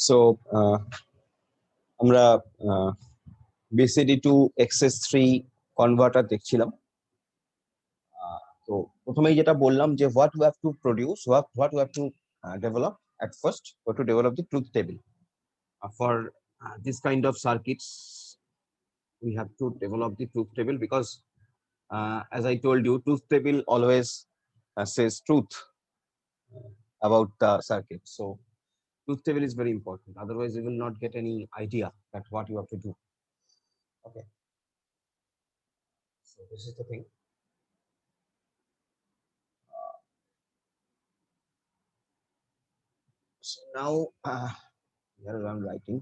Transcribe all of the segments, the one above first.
So আমরা BCD to XS3 converter দেখছিলাম। তো প্রথমেই যেটা বললাম যে what we have to produce, what we have to develop at first, we have to develop the truth table. For this kind of circuits, we have to develop the truth table because as I told you, truth table always says truth about the circuit. So truth table is very important. Otherwise, you will not get any idea that what you have to do. Okay. So this is the thing. So now here I'm writing.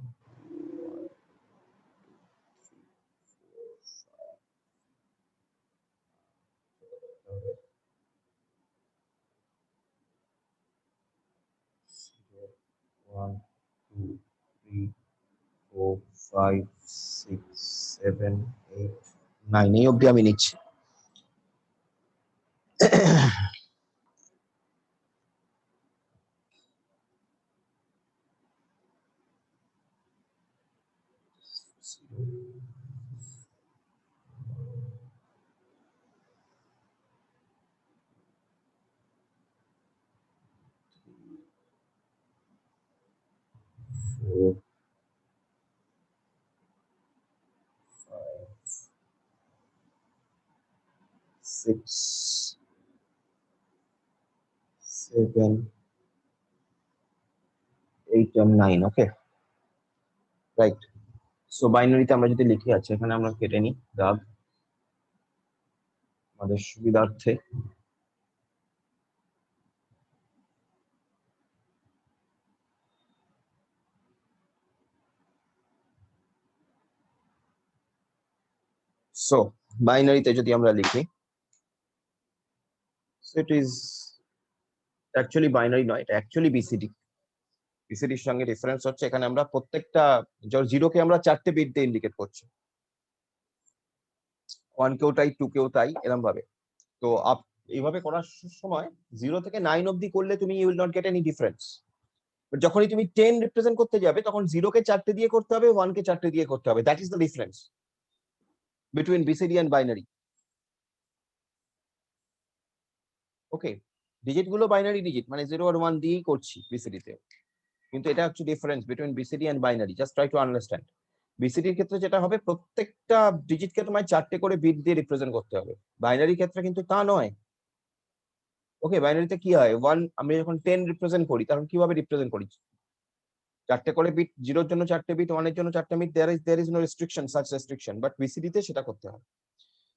One, two, three, 4, 5, 6, 7, 8, 9 এই অবধি আমি নিচ্ছি। Four, 5, 6, 7, 8 and 9. Okay, right. So বাইনারিতে আমরা যদি লিখি, আছে এখানে আমরা কেটে নিই দাগ আমাদের সুবিধার্থে। সো বাইনারিতে যদি আমরা লিখি, ইট ইজ অ্যাকচুয়ালি বাইনারি নয়, এটা অ্যাকচুয়ালি বিসিডি। বিসিডির সঙ্গে ডিফারেন্স হচ্ছে এখানে আমরা প্রত্যেকটা জিরোকে আমরা 4টে বিট দিয়ে ইন্ডিকেট করছি, 1 কেও তাই, 2 কেও তাই, এরকম ভাবে। তো এইভাবে করার সময় 0 থেকে 9 অবধি করলে তুমি you will not get any difference. যখনই তুমি 10 রিপ্রেজেন্ট করতে যাবে তখন 0 কে 4টে দিয়ে করতে হবে, 1 কে 4টে দিয়ে করতে হবে। That is the difference between BCD and binary. Okay, digit গুলো বাইনারি ডিজিট, মানে 0 আর 1 দিয়েই করছি বিসিডি তে, কিন্তু এটা হচ্ছে difference between BCD and binary. Just try to understand. বিসিডির ক্ষেত্রে যেটা হবে, প্রত্যেকটা ডিজিটকে তোমায় 4টে করে বিট দিয়ে রিপ্রেজেন্ট করতে হবে। বাইনারি ক্ষেত্রে কিন্তু তা নয়। ওকে, বাইনারিতে কি হয়, 1 আমি যখন 10 রিপ্রেজেন্ট করি তখন কিভাবে রিপ্রেজেন্ট করি, 4টে করে বিট, 0 এর জন্য 4টে বিট, 1 এর জন্য 4টে bit, there is no restriction, such restriction, but BCD তে সেটা করতে হয়।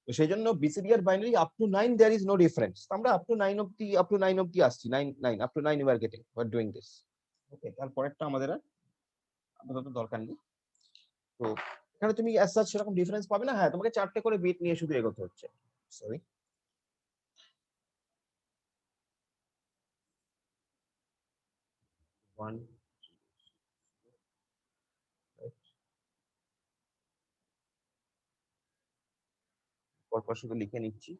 তো সেই জন্য বিসিডি আর binary up to 9 there is no difference. আমরা আপ টু 9 অবধি আসছি, 9 up to 9 you are getting, we are doing this. Okay, তারপরেরটা আমাদের আর আপাতত দরকার নেই। তো এখানে তুমি অ্যাজ সাচ সেরকম ডিফারেন্স পাবে না। হ্যাঁ, তোমাকে 4টে করে বিট নিয়ে শুধু এগোতে হচ্ছে। সরি, ওয়ান, পরপর শুধু লিখে নিচ্ছি।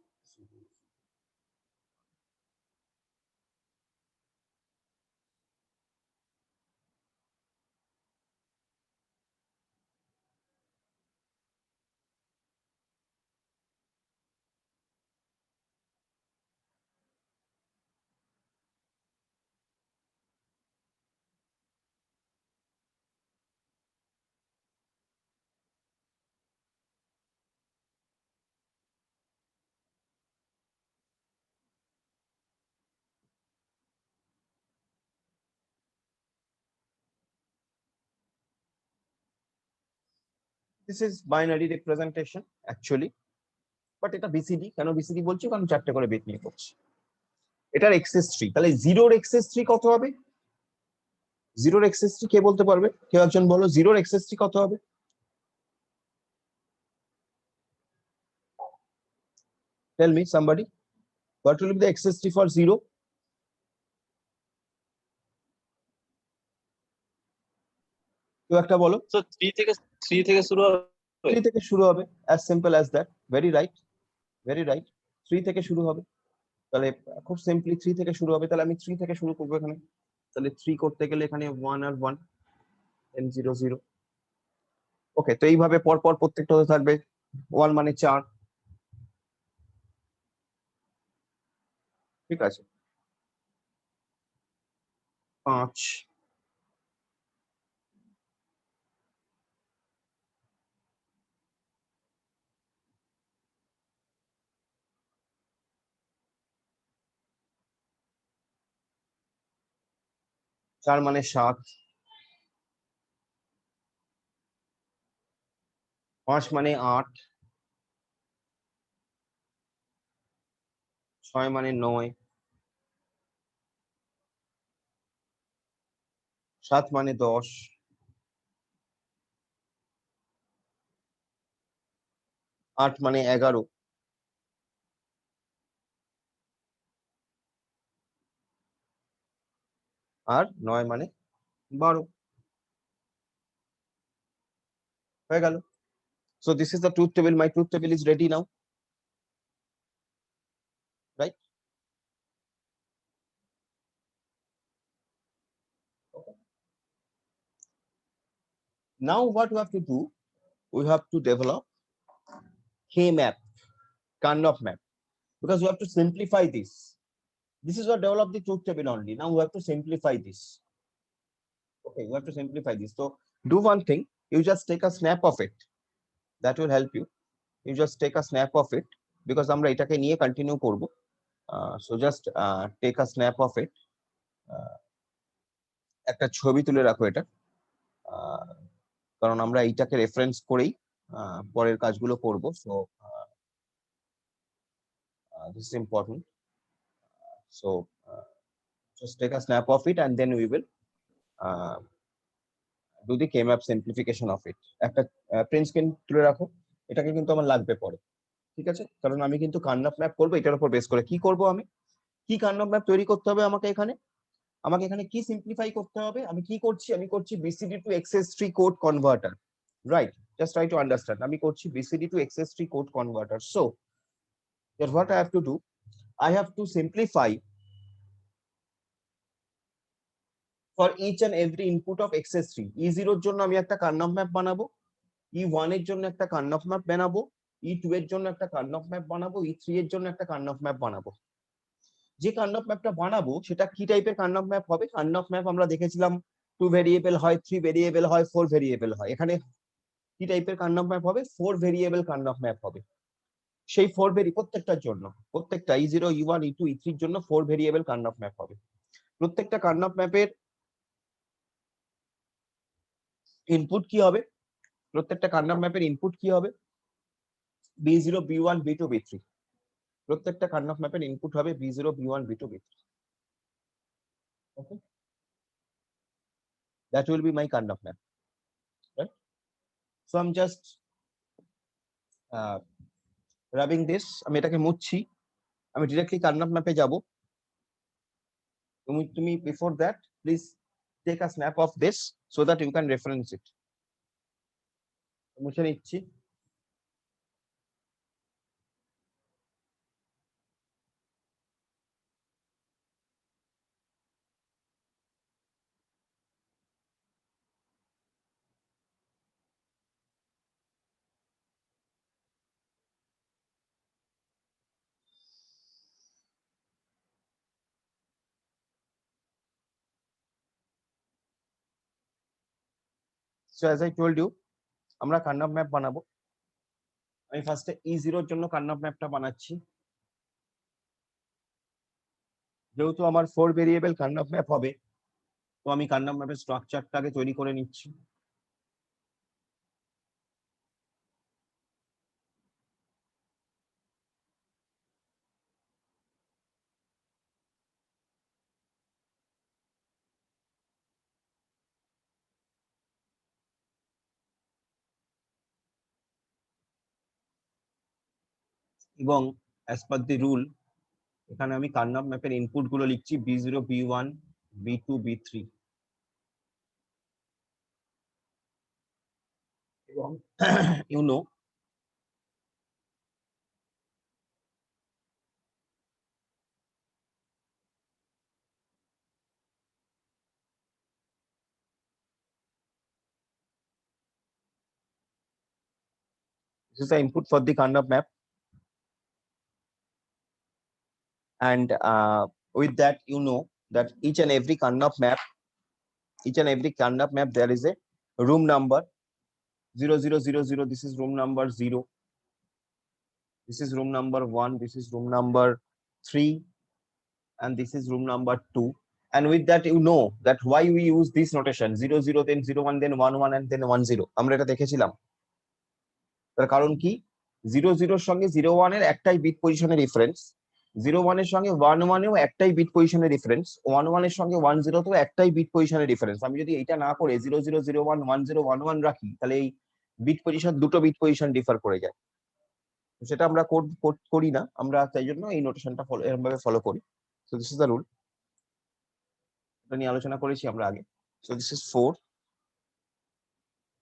This is binary representation actually, but এটা বিসিডি। কেন বিসিডি বলছি, কারণ 4টে করে বিট নিয়ে করছি। এটার এক্সেস 3, তাহলে 0 এক্সেস 3 কত হবে? 0 এক্সেস 3 কে বলতে পারবে? কেউ একজন বলো, 0 এক্সেস 3 কত হবে? Tell me somebody, what will be the excess 3 for 0? কেউ একটা বলো। So 3 থেকে শুরু হবে। 3 থেকে শুরু হবে, as simple as that. Very right, very right. 3 থেকে শুরু হবে। তাহলে খুব সিম্পলি 3 থেকে শুরু হবে। তাহলে আমি 3 থেকে শুরু করবো এখানে। তাহলে 3 করতে গেলে এখানে 1 আর 1, n00। ওকে, তো এইভাবে পরপর প্রত্যেকটা হতে থাকবে। 1 মানে 4, ঠিক আছে, 5, 4 মানে 7, 5 মানে 8, 6 মানে 9, 7 মানে 10, 8 মানে 11, আর 9 মানে 12। হয়ে গেল। So this is the truth table. My truth table is ready now, right? Okay. Now what we have to do, we have to develop K-map, Karnaugh map, because we have to simplify this. This is what develop the truth table only. Now we have to simplify this. Okay, we have to simplify this. So do one thing, you just take a snap of it. That will help you. You just take a snap of it, because আমরা এটাকে নিয়ে continue করব। So just take a snap of it. একটা ছবি তুলে রাখো এটা, কারণ আমরা এইটাকে রেফারেন্স করেই পরের কাজগুলো করব। So this is important. So just take a snap of it and then we will do the K-map simplification of it. একটা প্রিন্ট স্ক্রিন তুলে রাখো, এটাকে কিন্তু আমার লাগবে পরে, ঠিক আছে? কারণ আমি কিন্তু কার্নাভ ম্যাপ করবো, এটার উপর বেস করে কি করব, আমি কি কার্নাভ ম্যাপ তৈরি করতে হবে আমাকে এখানে, আমাকে এখানে কি সিম্পলিফাই করতে হবে, আমি কি করছি, আমি করছি BCD to XS3 code converter, right? Just try to understand, আমি করছি BCD to XS3 code converter. So what I have to do, I have to simplify for each and every input of XS3। E0 এর জন্য আমি একটা কার্নাভ map বানাবো, E1 এর জন্য একটা কার্নাভ ম্যাপ বানাবো, E2 এর জন্য একটা কার্নাভ ম্যাপ বানাবো, E3 এর জন্য একটা কার্নাভ ম্যাপ বানাবো। যে কার্নাভ ম্যাপটা বানাবো সেটা কি টাইপের কার্নাভ ম্যাপ হবে? কার্নাভ ম্যাপ আমরা দেখেছিলাম 2 ভেরিয়েবল হয়, 3 ভেরিয়েবল হয়, 4 ভেরিয়েবল হয়। এখানে কি টাইপের কার্নাভ ম্যাপ হবে? 4 ভেরিয়েবল কার্নাভ ম্যাপ হবে। সেই 4 প্রত্যেকটার জন্য, প্রত্যেকটা E0, E1, E2, E3 এর জন্য 4 ভেরিয়েবল কার্নাভ ম্যাপ হবে। প্রত্যেকটা কার্নাভ ম্যাপের ইনপুট কি হবে? প্রত্যেকটা কার্নাভ ম্যাপের ইনপুট কি হবে? B0, B1, B2, B3। প্রত্যেকটা কার্নাভ ম্যাপের ইনপুট হবে B0, B1, B2, B3। Okay, that will be my Karnaugh map, right? So I'm just rubbing this, আমি এটাকে মুছছি, আমি ডিরেক্টলি কার্নাভ ম্যাপে যাব। তুমি before that please take a snap of this so that you can reference it. মুছে নিচ্ছি। So as I told you, আমরা Karnaugh map বানাবো। আমি ফার্স্টে E0 এর জন্য কার্নাভ ম্যাপটা বানাচ্ছি। যেহেতু আমার 4 ভেরিয়েবল কার্নাভ ম্যাপ হবে, তো আমি কার্নাভ ম্যাপের স্ট্রাকচারটাকে তৈরি করে নিচ্ছি। এবং অ্যাজ পার দি রুল, এখানে আমি কার্নাভ ম্যাপের ইনপুট গুলো লিখছি B0, B1, B2, B3 এবং YONO This is the input for the Karnaugh map. And with that, you know that each and every Karnaugh map, there is a room number 0000. This is room number 0. This is room number 1. This is room number 3. And this is room number 2. And with that, you know that why we use this notation 00, then 01, then 11, and then 10. আমরা এটা দেখেছিলাম। তার কারণ কি 00 এর সঙ্গে 01 এর একটাই বিট পজিশনের ডিফারেন্স, 01 এর সঙ্গে 11 এও একটাই বিট পজিশনের ডিফারেন্স, 11 এর সঙ্গে 10 তেও একটাই বিট পজিশনের ডিফারেন্স। আমি যদি এটা না করে 0001 1011 রাখি, তাহলে এই বিট পজিশন, দুটো বিট পজিশন ডিফার করে যায়। সেটা আমরা করি না, আমরা তাই জন্য এই নোটেশনটা এরকম ভাবে ফলো করি। So this is the rule, এটা নিয়ে আলোচনা করেছি আমরা আগে। So this is 4.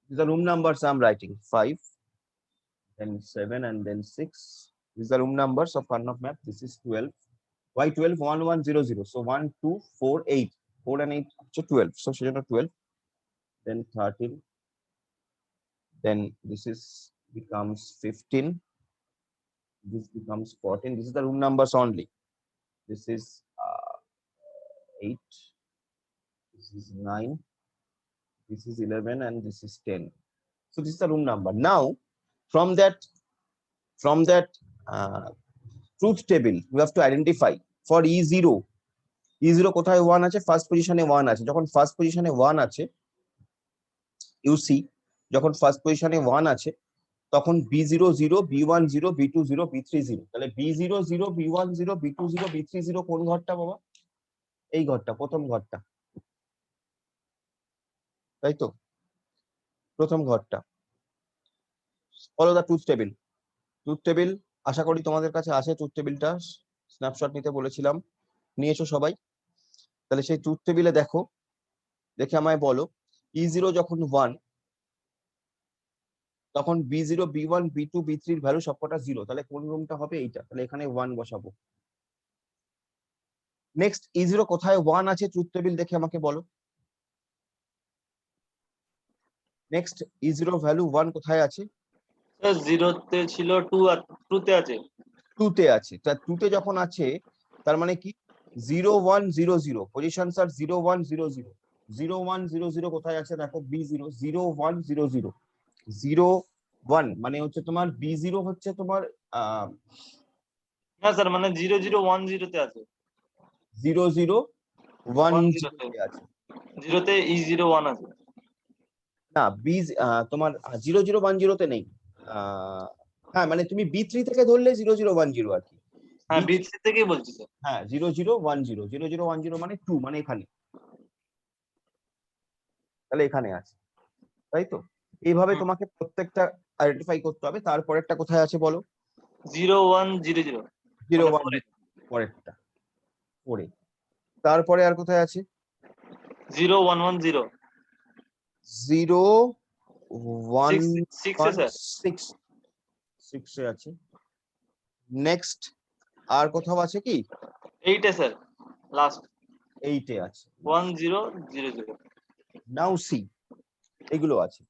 These are room numbers I'm writing 5, then 7, and then 6. These are room numbers of Karnaugh map. This is 12. Why 12? 1 1 0 0. So 1 2 4 8. 4 and 8 so 12. So 12. Then 13. Then this is becomes 15. This becomes 14. This is the room numbers only. This is 8. This is 9. This is 11, and this is 10. So this is the room number. Now, from that truth table, we have to identify for E0. E0 কোথায় 1 আছে? First পজিশনে 1 আছে। যখন first পজিশনে 1 আছে, you C, যখন first পজিশনে 1 আছে, তখন B0 0, B1 0, B2 0, B3 0। তাহলে B0 0, B1 0, B2 0, B3 0 কোন ঘরটা বাবা? এই ঘরটা, প্রথম ঘরটা, তাই তো? প্রথম ঘরটা। Follow the truth table. Truth table আশা করি তোমাদের কাছে আছে। ট্রুথ টেবিলটা স্ন্যাপশট নিতে বলেছিলাম, নিয়েছো সবাই? তাহলে সেই ট্রুথ টেবিলে দেখো, দেখে আমায় বলো E0 যখন 1, তখন B0, B1, B2, B3 এর ভ্যালু সবকটা 0। তাহলে কোন রুমটা হবে? এইটা। তাহলে এখানে 1 বসাবো। নেক্সট, E0 কোথায় 1 আছে ট্রুথ টেবিল দেখে আমাকে বলো। নেক্সট, E0 ভ্যালু 1 কোথায় আছে? স্যার 0 তে ছিল, 2 আর 2 তে আছে। 2 তে আছে। তা 2 তে যখন আছে, তার মানে কি 0 1 0 0, পজিশনস আর 0 1 0 0। 0 1 0 0 কোথায় আছে দেখো? B0 0 1 0 0 0 1, মানে হচ্ছে তোমার B0 হচ্ছে তোমার না স্যার, মানে 0 0 1 0 তে আছে। 0 0 1 0 0 তে আছে। 0 তে E0 1 আছে। না, তোমার 0 0 1 0 তে নেই। হ্যাঁ, মানে তুমি B3 থেকে ধরলে 0 0 1 0 আর কি। হ্যাঁ, B3 থেকেই বলছি স্যার। হ্যাঁ, 0 0 1 0, 0 0 1 0 মানে 2, মানে এখানে। তাহলে এখানে আছে, তাই তো? এইভাবে তোমাকে প্রত্যেকটা আইডেন্টিফাই করতে হবে। তারপরেরটা কোথায় আছে বলো? 0 1 0 0 0 1 পরেরটা পরে। তারপরে আর কোথায় আছে? 0 1 1 0 0 1 6 এ স্যার। 6 এ আছে। নেক্সট আর কোথাও আছে কি? 8 এ স্যার, লাস্ট 8 এ আছে। 1 0 0 0। নাও সি, এগুলো আছে।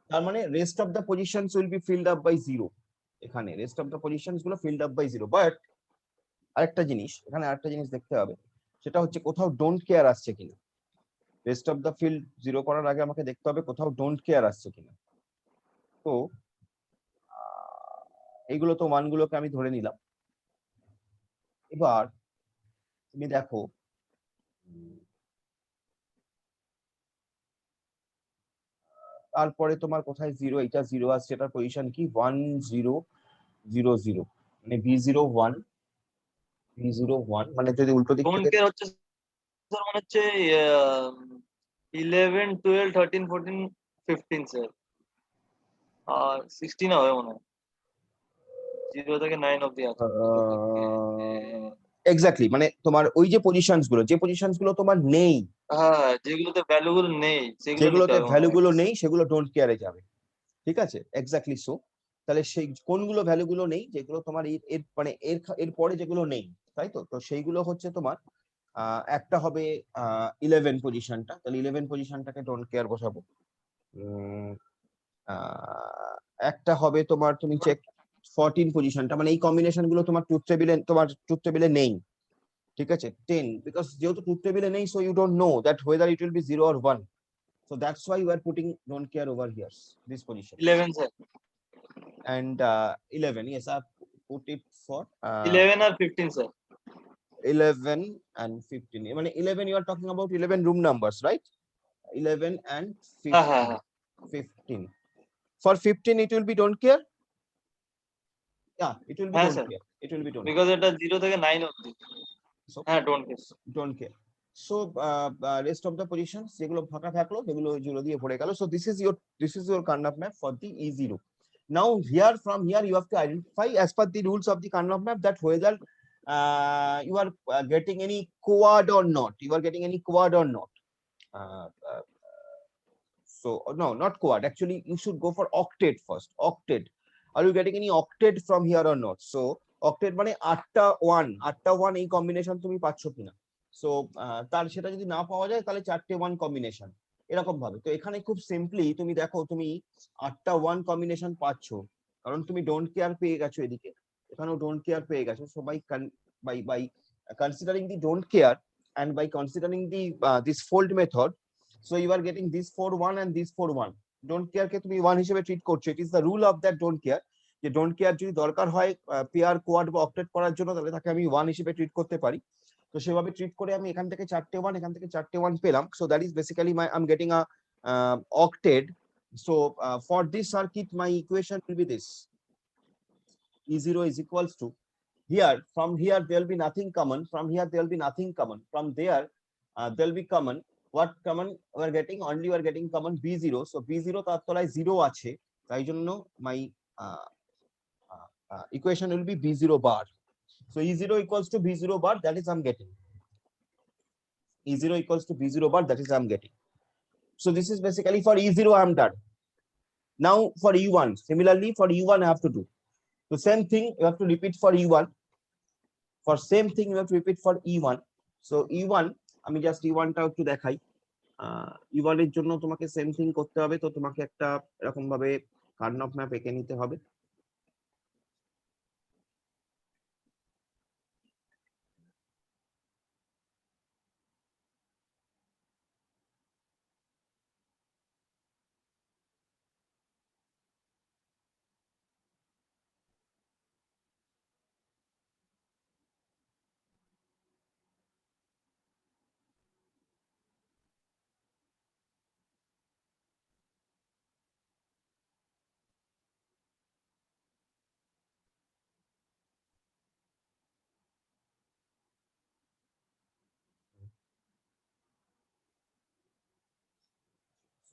তার মানে rest of the positions will be filled up by 0। এখানে রেস্ট অফ দা পজিশনস গুলো ফিল্ড আপ বাই 0। বাট আরেকটা জিনিস, এখানে আরেকটা জিনিস দেখতে হবে, সেটা হচ্ছে কোথাও ডোন্ট কেয়ার আসছে কিনা। রেস্ট অফ দা ফিল্ড 0 করার আগে আমাকে দেখতে হবে কোথাও ডোন্ট কেয়ার আসছে কিনা। তো এইগুলো তো মানগুলোকে আমি ধরে নিলাম। এবার তুমি দেখো, তারপরে তোমার কোথায় 0, এটা 0 আসছে, এটার পজিশন কি? 1 0 0 0, মানে B0 1 B0 1, মানে যদি উল্টো দিক থেকে ডোন্ট হচ্ছে স্যার, মানে হচ্ছে 11 12 13 14 15 স্যার, আর 16 হবে মনে হয়। 0 থেকে 9 অবধি আছে। এক্স্যাক্টলি, মানে তোমার ওই যে পজিশনস গুলো তোমার নেই, হ্যাঁ, যেগুলোতে ভ্যালু গুলো নেই সেগুলো নিতে যেগুলোতে হবে মনে ভ্যালু হয়। গুলো নেই সেগুলো ডোন্ট কেয়ারে যাবে। ঠিক আছে, এক্স্যাক্টলি সো। তাহলে সেই কোনগুলো ভ্যালু গুলো নেই, যেগুলো তোমার এর মানে এর পরে যেগুলো নেই, তাই তো? তো সেইগুলো হচ্ছে তোমার একটা হবে 11 পজিশনটা। তাহলে 11 পজিশনটাকে ডোন্ট কেয়ার বসাবো। একটা হবে তোমার, তুমি চেক 14 পজিশনটা, মানে এই কম্বিনেশন গুলো তোমার ট্রুথ টেবিলে নেই, ঠিক আছে। 10 বিকজ যেহেতু ট্রুথ টেবিলে নেই, so you don't know that whether it will be 0 or 1, so that's why you are putting don't care over here, this position. 11 sir, And 11, yes, I put it for 11 আর 15 sir. 11 and 15, মানে 11 you are talking about 11 room numbers, right? 11 and 15. হ্যাঁ হ্যাঁ হ্যাঁ 15 for 15 it will be don't care. Yeah, it will be হ্যাঁ don't sir, care, it will be don't care. Because এটা 0 থেকে 9 অবধি। So হ্যাঁ, don't case. don't care. So rest of the positions যেগুলো ফাঁকা থাকলো সেগুলো 0 দিয়ে ভরে গেল। So this is your Carnap map for the E0. Now here, from here you have to identify as per the rules of the Carnap map that whether you are getting any quad or not, you are getting any quad or not. So no, not quad, actually you should go for octet first. Octet, are you getting any octet from here or not? So octet মানে 8টা 1 এই combination তুমি পাচ্ছ কিনা। So তার সেটা যদি না পাওয়া যায় তাহলে 4টে 1 কম্বিনেশন এরকম ভাবে। তো এখানে খুব সিম্পলি তুমি দেখো তুমি 8টা 1 কম্বিনেশন পাচ্ছ, কারণ তুমি ডোন্ট কেয়ার পেয়ে গেছো, এদিকে এখানেও ডোন্ট কেয়ার পেয়ে গেছো। So by considering the don't care and by considering the this fold method, so you are getting this 4 1 and this 4 1. Don't care কে তুমি 1 হিসেবে ট্রিট করছো। it is the rule of that don't care, যে don't care যদি দরকার হয় pair quad বা octet করার জন্য, তাহলে তাকে আমি 1 হিসেবে ট্রিট করতে পারি। তো সেভাবে ট্রিট করে আমি এখান থেকে 4টে 1, এখান থেকে 4টে 1 পেলাম। So that is basically my I'm getting a octet. So for this circuit my equation will be this: E0 is equals to, here, from here there will be nothing common, from here there will be nothing common, from there there will be common. What common we are getting? Only we are getting common B0. So B0 তার তলায় 0 আছে, তাই জন্য my equation will be B0 bar. So E0 equals to B0 bar, that is I'm getting. E0 equals to B0 bar, that is I'm getting. So this is basically for E0 I'm done. Now for E1, similarly for E1 I have to do the same thing. You have to repeat for E1. For same thing you have to repeat for E1. So E1 আমি just E1 টা একটু দেখাই। E1 এর জন্য তোমাকে same thing করতে হবে। তো তোমাকে একটা এরকম ভাবে কার্নপ ম্যাপ এঁকে নিতে হবে।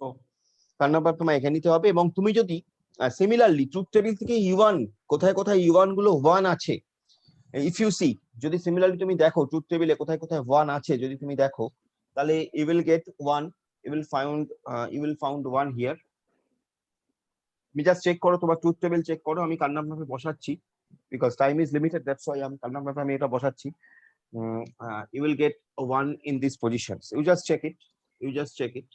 তো কার্নপ ম্যাপ তোমায় এঁকে নিতে হবে, এবং তুমি যদি সিমিলারলি ট্রুথ টেবিল থেকে E1 কোথায় কোথায় E1 গুলো 1 আছে, ইফ ইউ সি, যদি সিমিলারলি তুমি দেখো ট্রুথ টেবিলে কোথায় কোথায় 1 আছে, যদি তুমি দেখো, তাহলে you will get 1, you will found 1 here. তুমি জাস্ট চেক করো, তোমার ট্রুথ টেবিল চেক করো। আমি কার্নপ ম্যাপে বসাচ্ছি because time is limited, that's why Karnaugh ম্যাপে আমি এটা বসাচ্ছি। You will get a 1 in these positions. You just check it. You just check it.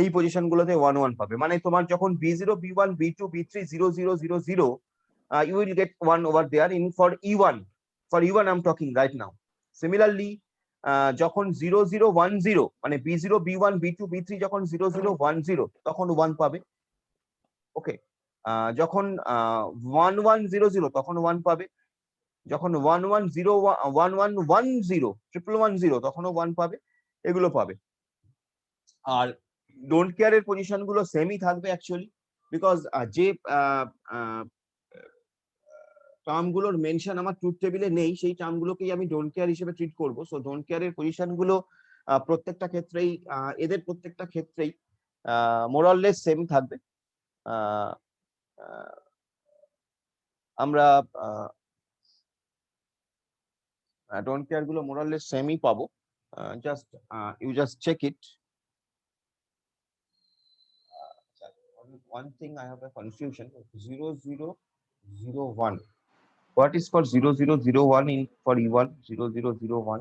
এই পজিশন গুলোতে 1 1 পাবে, মানে তোমার যখন B0 B1 B2 B3 0 0 0 0, you will get 1 over there in for E1. For E1 I'm talking right now. Similarly যখন 0 0 1 0, মানে B0 B1 B2 B3 যখন 0 0 1 0, তখন 1 পাবে। ওকে, যখন 1 1 0 0 তখন 1 পাবে। যখন 1 1 0 1 1 1 0 1 1 0 তখনও 1 পাবে, এগুলো পাবে। আর ডোন্ট কেয়ার এর পজিশন গুলো সেমই থাকবে অ্যাকচুয়ালি, বিকজ যে টার্ম গুলোর মেনশন আমার ট্রুথ টেবিলে নেই, সেই টার্ম গুলোকেই আমি ডোন্ট কেয়ার হিসেবে ট্রিট করব। সো ডোন্ট কেয়ার এর পজিশন গুলো প্রত্যেকটা ক্ষেত্রেই এদের প্রত্যেকটা ক্ষেত্রেই মোরাললেস সেম থাকবে। আমরা ডোন্ট কেয়ার গুলো মোরাললেস সেমই পাবো। Just you just check it. One thing I have a confusion: 0 0 0 1. What is for 0 0 0 1 in for E1? 0 0 0 1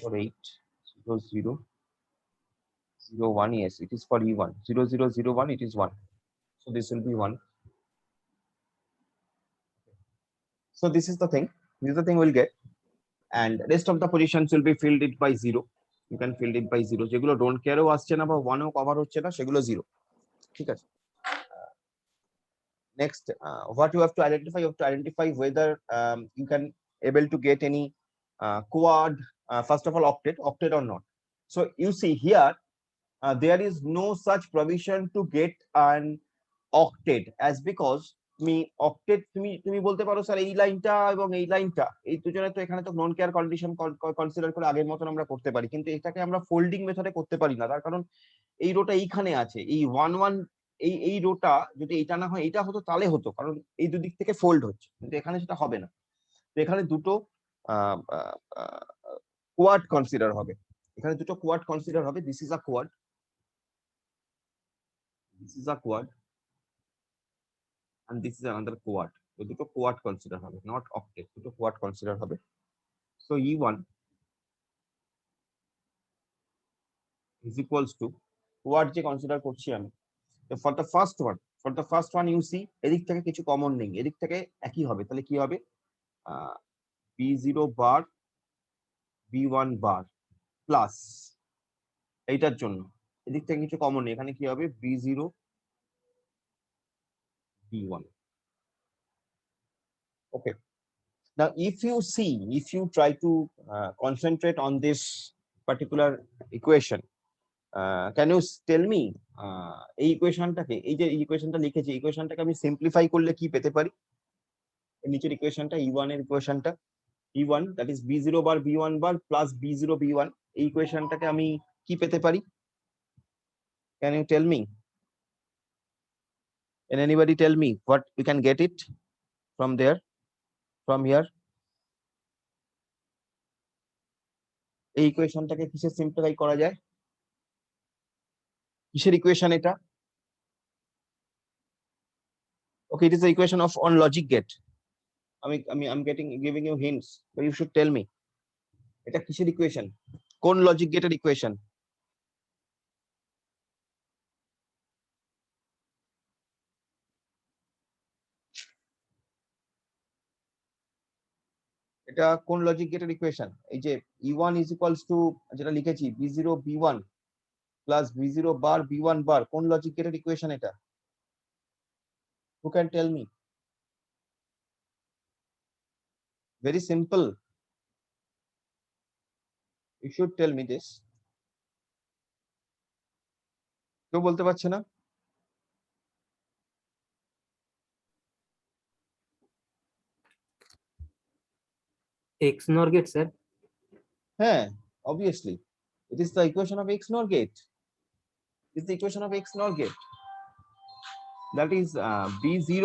for 8 0 0 0 1, yes, it is for E1. 0 0 0 1, it is 1. So this will be 1. So this is the thing. This is the thing we'll get. And rest of the positions will be filled it by 0. You can fill it by 0. যেগুলো don't care ও আসছে না বা 1 ও cover হচ্ছে না সেগুলো 0. ঠিক আছে? Next, what you have to identify, you have to identify whether you can able to get any quad, first of all octet or not. So you see here, there is no such provision to get an octet, as because তুমি octet তুমি বলতে পারো sir এই লাইনটা এবং এই লাইনটা এই দুজনে তো এখানে তো নন কেয়ার কন্ডিশন কনসিডার করে আগের মতন আমরা করতে পারি, কিন্তু এটাকে আমরা ফোল্ডিং মেথডে করতে পারি না। তার কারণ এই রোটা এইখানে আছে, এই 1 1 এই রোটা যদি এটা না হয় এটা হতো তাহলে হতো, কারণ এই দুদিক থেকে ফোল্ড হচ্ছে, কিন্তু এখানে সেটা হবে না। তো এখানে দুটো কোয়াড কনসিডার হবে, এখানে দুটো কোয়াড কনসিডার হবে। This is a quad, this is a quad and this is another quad. So দুটো quad consider হবে, not octet, দুটো quad consider হবে। So E1 is equals to quad যে consider করছি আমি। So for the first one you see এদিক থেকে কিছু কমন নেই, এদিক থেকে একই হবে, তাহলে কি হবে B0 বার B1 বার প্লাস এইটার জন্য এদিক থেকে কিছু কমন নেই, এখানে কি হবে B0 B1। Okay. Now, if you try to concentrate on this particular equation, can you tell me এই ইকুয়েশনটাকে, এই যে ইকুয়েশনটা লিখেছি, ইকুয়েশনটাকে আমি সিম্পলিফাই করলে কি পেতে পারি? নিচের ইকুয়েশনটা E1 এর ইকুয়েশনটা E1 that is B0 bar B1 bar plus B0 B1, এই ইকুয়েশনটাকে আমি কি পেতে পারি? Can you tell me? Can anybody tell me what we can get it from there, from here? এই ইকুয়েশনটাকে কিসে সিম্পলিফাই করা যায়? কিসের ইকুয়েশন এটা? Okay, it is the equation of on logic gate. I'm giving you hints, but you should tell me. এটা কিসের equation? কোন logic গেটের ইকুয়েশন? এটা কোন লজিক গেটের ইকুয়েশন? এই যে E1 is equals to যেটা লিখেছি B0 B1 plus B0 bar B1 bar, কোন লজিক গেটের ইকুয়েশন এটা? Who can tell me? Very simple. You should tell me this. কেউ বলতে পারছে না? XNOR gate, sir. হ্যাঁ, obviously it is the equation of XNOR gate. It's the equation of XNOR gate. That is B0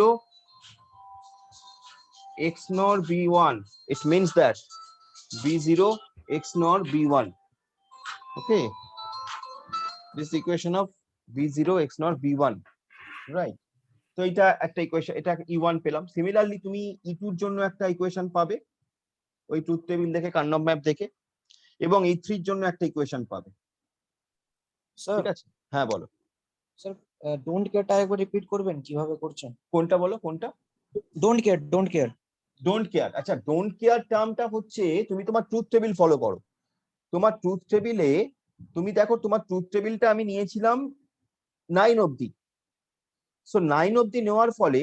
XNOR B1. It means that B0 XNOR B1. Okay, this equation of B0 XNOR B1, right? তো এটা একটা equation, এটা E1 পেলাম। Similarly তুমি E2 এর জন্য একটা equation পাবে ওই ট্রুথ টেবিল দেখে, কার্নভ ম্যাপ দেখে, এবং E3 এর জন্য একটা ইকুয়েশন পাবে। স্যার ঠিক আছে, হ্যাঁ বলো। স্যার ডোন্ট কেয়ারটা একবার রিপিট করবেন কিভাবে করছেন? কোনটা বলো, কোনটা? Don't care don't care. আচ্ছা, ডোন্ট কেয়ার টার্মটা হচ্ছে তুমি তোমার ট্রুথ টেবিল ফলো করো। তোমার ট্রুথ টেবিলে তুমি দেখো, তোমার ট্রুথ টেবিলটা আমি নিয়েছিলাম 9 অবধি। সো 9 অবধি নেওয়ার ফলে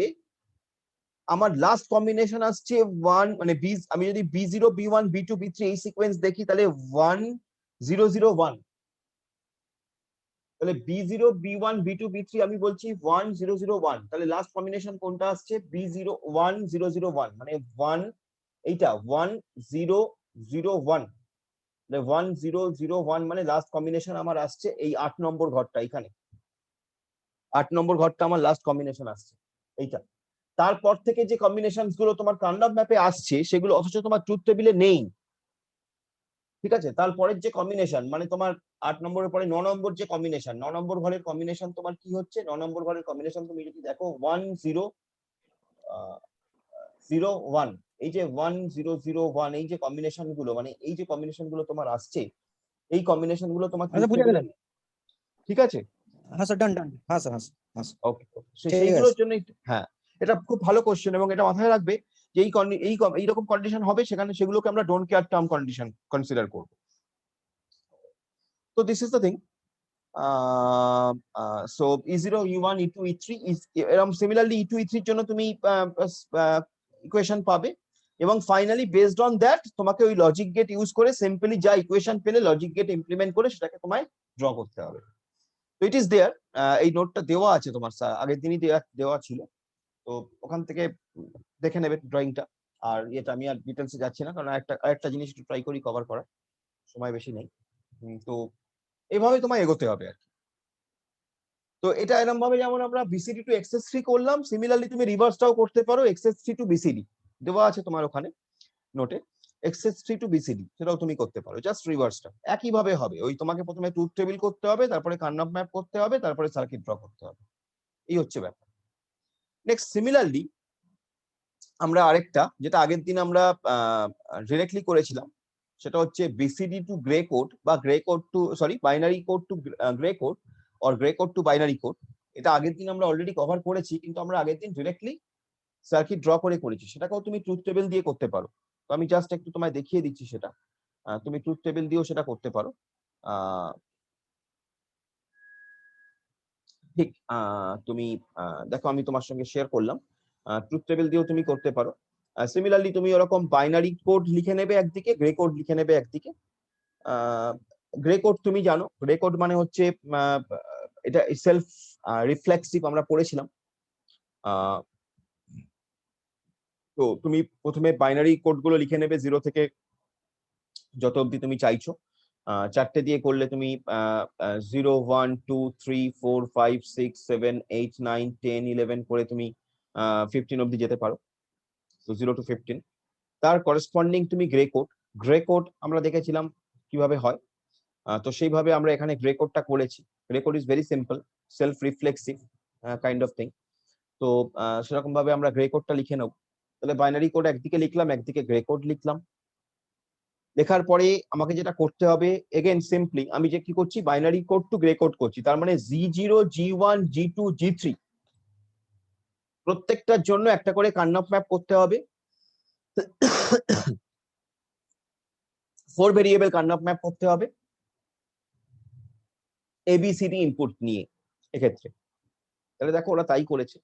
আমার লাস্ট কম্বিনেশন আসছে 1, মানে আমি যদি B0 B1 B2 B3 এই সিকোয়েন্স দেখি তাহলে 1 0 0 1, তাহলে B0 B1 B2 B3 আমি বলছি 1 0 0 1, তাহলে লাস্ট কম্বিনেশন কোনটা আসছে? B0 1 0 0 1, মানে 1 এইটা 1 0 0 1, 1 0 0 1, মানে লাস্ট কম্বিনেশন আমার আসছে এই 8 নম্বর ঘরটা, এখানে 8 নম্বর ঘরটা আমার লাস্ট কম্বিনেশন আসছে এইটা। তারপর থেকে যে কম্বিনেশন গুলো তোমার কার্নভ ম্যাপে আসছে সেগুলো অথচ তোমার ট্রুথ টেবিলে নেই। ঠিক আছে, তারপরের যে কম্বিনেশন, মানে তোমার 8 নম্বরের পরে 9 নম্বর যে কম্বিনেশন, 9 নম্বর ঘরের কম্বিনেশন তোমার কি হচ্ছে? 9 নম্বর ঘরের কম্বিনেশন তুমি যদি দেখো 1 0 0 1, এই যে 1 0 0 1, এই যে কম্বিনেশন গুলো, মানে এই যে কম্বিনেশন গুলো তোমার আসছে, এই কম্বিনেশন গুলো তোমার আচ্ছা বুঝে গেলেন। ঠিক আছে? হ্যাঁ স্যার, ডান ডান, হ্যাঁ স্যার, হ্যাঁ স্যার, হ্যাঁ স্যার। ওকে, ঠিক সেইগুলোর আছে। জন্য হ্যাঁ, এটা খুব ভালো কোশ্চেন, এবং এটা মাথায় রাখবে যে এইরকম কন্ডিশন হবে, সেখানে সেগুলোকে আমরা don't care term condition consider করব। তো this is the thing. So E0 E1 E2 E3 এরকম সিমিলারলি E2 E3 এর জন্য তুমি ইকুয়েশন পাবে, এবং ফাইনালি বেসড অন দ্যাট তোমাকে ওই লজিক গেট ইউজ করে সিম্পলি যা ইকুয়েশন পেলে লজিক গেট ইমপ্লিমেন্ট করে সেটাকে তোমায় ড্র করতে হবে। তো ইট ইজ দেয়ার, এই নোটটা দেওয়া আছে তোমার, আগের দিনই দেওয়া ছিল, তো ওখান থেকে দেখে নেবে ড্রয়িংটা। আর এটা আমি আর ডিটেলসে যাচ্ছি না, কারণ একটা জিনিস একটু ট্রাই করি কভার করার, সময় বেশি নেই। তো এইভাবে তোমায় এগোতে হবে আর কি। তো এটা এরকম ভাবে যেমন আমরা বিসিডি টু এক্সএস3 করলাম, সিমিলারলি তুমি রিভার্সটাও করতে পারো, এক্সএস3 টু বিসিডি দেওয়া আছে তোমার ওখানে নোটে, এক্সএস3 টু বিসিডি সেটাও তুমি করতে পারো, জাস্ট রিভার্সটা একই ভাবে হবে। ওই তোমাকে প্রথমে ট্রুথ টেবিল করতে হবে, তারপরে কার্নভ ম্যাপ করতে হবে, তারপরে সার্কিট ড্র করতে হবে, এই হচ্ছে ব্যাপার। নেক্সট সিমিলারলি আমরা আরেকটা, যেটা আগের দিন আমরা ডিরেক্টলি করেছিলাম, সেটা হচ্ছে বিসিডি টু গ্রে কোড, বা Gray code to binary code to Gray code, or Gray code to binary code. এটা আগের দিন আমরা অলরেডি কভার করেছি, কিন্তু আমরা আগের দিন ডিরেক্টলি সার্কিট ড্র করে করেছি, সেটাকেও তুমি ট্রুথ টেবিল দিয়ে করতে পারো। তো আমি জাস্ট একটু তোমায় দেখিয়ে দিচ্ছি সেটা, তুমি ট্রুথ টেবিল দিয়েও সেটা করতে পারো। ঠিক, তুমি দেখো আমি তোমার সঙ্গে শেয়ার করলাম, ট্রুথ টেবিল দিয়েও তুমি করতে পারো। সিমিলারলি তুমি ওরকম বাইনারি কোড লিখে নেবে একদিকে, গ্রে কোড লিখে নেবে একদিকে। গ্রে কোড তুমি জানো, গ্রে কোড মানে হচ্ছে এটা সেলফ রিফ্লেক্সিভ, আমরা পড়েছিলাম। তো তুমি প্রথমে বাইনারি কোড গুলো লিখে নেবে 0 থেকে যত অব্দি তুমি চাইছো। 4টে দিয়ে করলে তুমি 0 1 2 3 4 5 6 7 8 9 10 11 করে তুমি 15 অব্দি যেতে পারো, তো 0 to 15। তার করেসপন্ডিং তুমি গ্রে কোড আমরা দেখেছিলাম কিভাবে হয়, তো সেইভাবে আমরা এখানে গ্রে কোডটা করেছি। Grey code is very simple, self reflexive kind of thing. তো সেরকম ভাবে আমরা গ্রে কোডটা লিখে নেব। তাহলে বাইনারি কোড একদিকে লিখলাম, একদিকে গ্রে কোড লিখলাম। লেখার পরে আমাকে যেটা করতে হবে, এগেন সিম্পলি আমি যে কি করছি, binary code to Gray code করছি, তার মানে G0 G1 G2 G3 প্রত্যেকটার জন্য একটা করে কার্নভ ম্যাপ করতে হবে। 4 ভেরিয়েবল কার্নভ ম্যাপ করতে হবে ABCD ইনপুট নিয়ে এক্ষেত্রে। তাহলে দেখো ওরা তাই করেছে,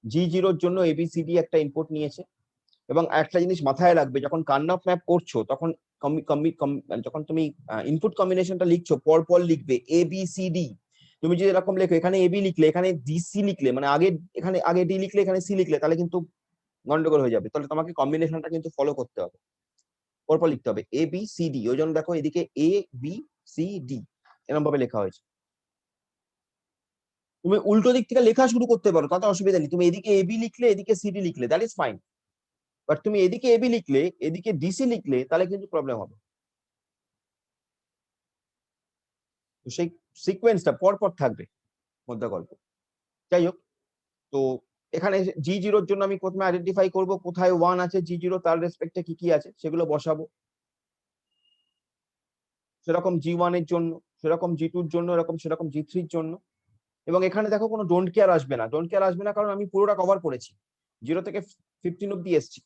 G0 এর জন্য ABCD একটা ইনপুট নিয়েছে। এবং একটা জিনিস মাথায় রাখবে, যখন কার্নভ ম্যাপ করছো তখন যখন তুমি ইনপুট কম্বিনেশনটা লিখছো পর লিখবে ABCD। তুমি যদি এরকম লেখো, এখানে AB লিখলে এখানে DC লিখলে, মানে এখানে আগে D লিখলে এখানে C লিখলে, তাহলে কিন্তু গন্ডগোল হয়ে যাবে। তাহলে তোমাকে কম্বিনেশনটা কিন্তু ফলো করতে হবে, পরপর লিখতে হবে ABCD। ওই জন্য দেখো এদিকে ABCD এরকম ভাবে লেখা হয়েছে। তুমি উল্টো দিক থেকে লেখা শুরু করতে পারো, তাতে অসুবিধা নেই। তুমি এদিকে AB লিখলে, এদিকে CD লিখলে, দ্যাট ইজ ফাইন। বাট তুমি এদিকে AB লিখলে, এদিকে DC লিখলে, তাহলে কিন্তু প্রবলেম হবে। তো সেই সিকোয়েন্সটা পরপর থাকবে মধ্যে গল্প। যাই হোক, তো এখানে G0 এর জন্য আমি প্রথমে আইডেন্টিফাই করব কোথায় 1 আছে, G0 তার রেসপেক্টে কি কি আছে সেগুলো বসাবো। সেরকম G1 এর জন্য, সেরকম G2 এর জন্য, এরকম সেরকম G3 এর জন্য। এবং এখানে দেখো কোনো ডোন্ট কেয়ার আসবে না, ডোন্ট কেয়ার আসবে না কারণ আমি পুরোটা কভার করেছি, 0 থেকে 15 অব্দি এসছি।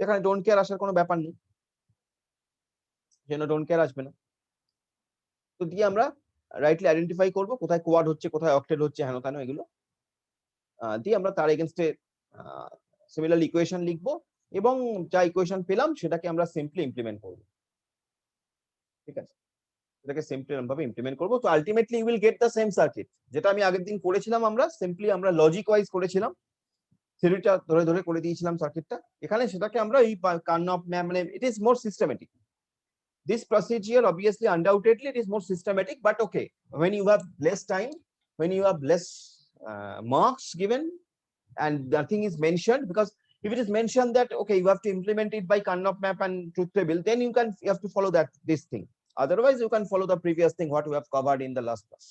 এখানে ডোন্ট কেয়ার আসার কোনো ব্যাপার নেই, সেজন্য ডোন্ট কেয়ার আসবে না। তো দিয়ে আমরা রাইটলি আইডেন্টিফাই করবো কোথায় কোয়াড হচ্ছে, কোথায় অক্টেট হচ্ছে, হেন তেন এগুলো দিয়ে আমরা তার এগেনস্টে সিমিলার ইকুয়েশন লিখবো, এবং যা ইকুয়েশন পেলাম সেটাকে আমরা সিম্পলি ইমপ্লিমেন্ট করবো। ঠিক আছে, এটাকে সিম্পলি ভাবে ইমপ্লিমেন্ট করবো। তো ultimately you will get the same circuit, যেটা আমি আগের দিন করেছিলাম। আমরা সিম্পলি আমরা লজিক ওয়াইজ করেছিলাম, থিওরিটা ধরে ধরে করে দিয়েছিলাম সার্কিটটা। এখানে সেটাকে আমরা এই কার্নভ ম্যাপ, মানে it is more systematic. This procedure obviously undoubtedly it is more systematic, but okay, when you have less time, when you have less marks given and nothing is mentioned, because if it is mentioned that okay you have to implement it by Carnot map and truth table, then you have to follow this thing. Otherwise you can follow the previous thing what we have covered in the last class,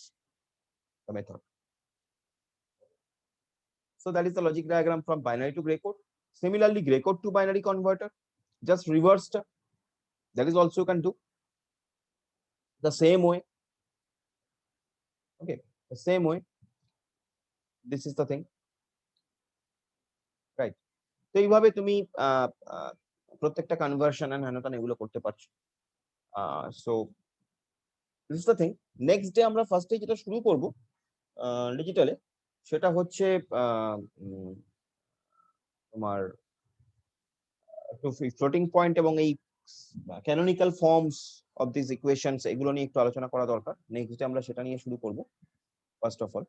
the method. So that is the logic diagram from binary to gray code. Similarly, gray code to binary converter, just reversed, that is also you can do the same way. Okay, the same way, this is the thing, right? তো এইভাবে তুমি প্রত্যেকটা conversion and হ্যান এগুলো করতে পারছো। So this is the thing. Next day আমরা ফার্স্টে যেটা শুরু করব ডিজিটালে, সেটা হচ্ছে তোমার একটু ফ্লোটিং পয়েন্ট এবং এই canonical forms of this equations এগুলো নিয়ে একটু আলোচনা করা দরকার। নেক্সট ডে আমরা সেটা নিয়ে শুরু করব ফার্স্ট অফ অল।